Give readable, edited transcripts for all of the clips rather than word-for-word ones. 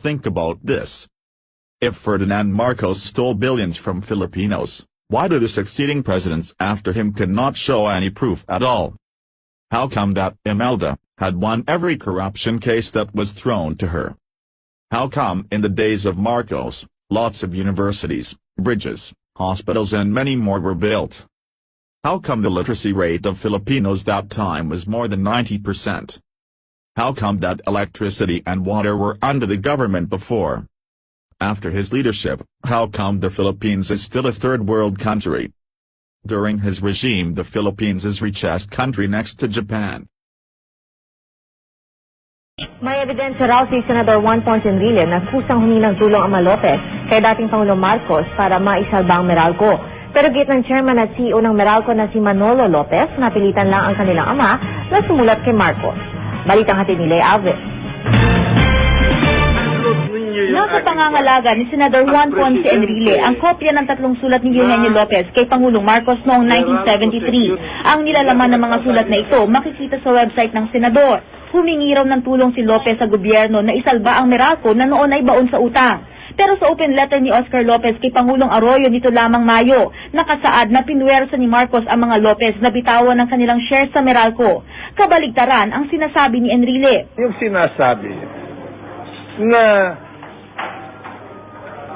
think about this. If Ferdinand Marcos stole billions from Filipinos, why do the succeeding presidents after him cannot show any proof at all? How come that Imelda had won every corruption case that was thrown to her? How come in the days of Marcos, lots of universities, bridges, hospitals and many more were built? How come the literacy rate of Filipinos that time was more than 90%? How come that electricity and water were under the government before? After his leadership, how come the Philippines is still a third world country? During his regime the Philippines is richest country next to Japan. May ebidensya raw si Senador Juan Ponce Enrile na kusang humingi ng tulong Ama Lopez kay dating Pangulong Marcos para maisalba ang Meralco. Pero git ng chairman at CEO ng Meralco na si Manolo Lopez, napilitan lang ang kanilang ama na sumulat kay Marcos. Balitang hatid ni Lea Alves. Nasa pangangalaga ni Senador Juan Ponce Enrile ang kopya ng tatlong sulat ni Eugenio Lopez kay Pangulong Marcos noong 1973. Ang nilalaman ng mga sulat na ito makikita sa website ng Senador. Humingi raw ng tulong si Lopez sa gobyerno na isalba ang Meralco na noon ay baon sa utang. Pero sa open letter ni Oscar Lopez kay Pangulong Arroyo nito lamang Mayo, nakasaad na pinuwersa ni Marcos ang mga Lopez na bitawan ng kanilang shares sa Meralco. Kabaligtaran ang sinasabi ni Enrile. Yung sinasabi na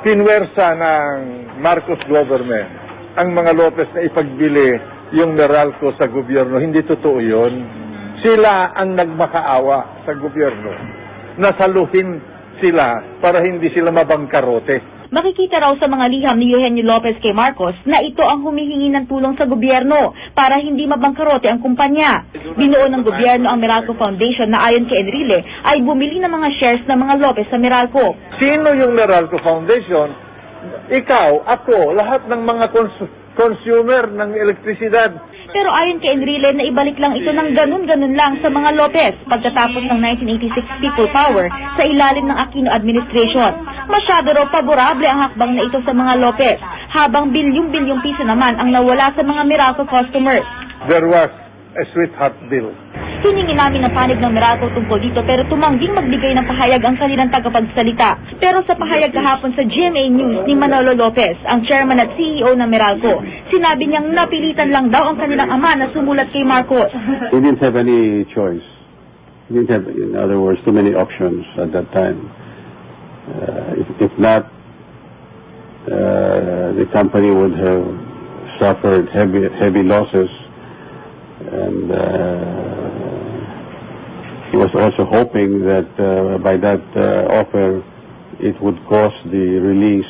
pinwersa ng Marcos government ang mga Lopez na ipagbili yung Meralco sa gobyerno, hindi totoo yun. Sila ang nagmakaawa sa gobyerno. Nasaluhin sila para hindi sila mabangkarote. Makikita raw sa mga liham ni Eugenio Lopez kay Marcos na ito ang humihingi ng tulong sa gobyerno para hindi mabangkarote ang kumpanya. Binuo ng gobyerno ang Meralco Foundation na ayon kay Enrile ay bumili ng mga shares ng mga Lopez sa Meralco. Sino yung Meralco Foundation? Ikaw, ako, lahat ng mga consumer ng elektrisidad. Pero ayon kay Enrile na ibalik lang ito ng ganun-ganun lang sa mga Lopez pagkatapos ng 1986 People Power sa ilalim ng Aquino administration. Masyado raw favorable ang hakbang na ito sa mga Lopez, habang bilyong-bilyong piso naman ang nawala sa mga Meralco customers. There was a sweetheart bill. Hiningi namin ang panig ng Meralco tungkol dito pero tumangging magbigay ng pahayag ang kanilang tagapagsalita. Pero sa pahayag kahapon sa GMA News ni Manolo Lopez, ang chairman at CEO ng Meralco, sinabi niyang napilitan lang daw ang kanilang ama na sumulat kay Marcos. He didn't have any choice. He didn't have, in other words, too many options at that time. If not, the company would have suffered heavy losses, and he was also hoping that by that offer, it would cause the release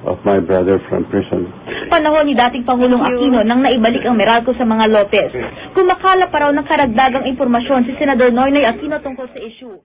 of my brother from prison. Panahon ni dating Pangulong Aquino nang naibalik ang Meralco sa mga Lopez. Kumakala pa raw ng karagdagang impormasyon si Senador Noynoy Aquino tungkol sa issue.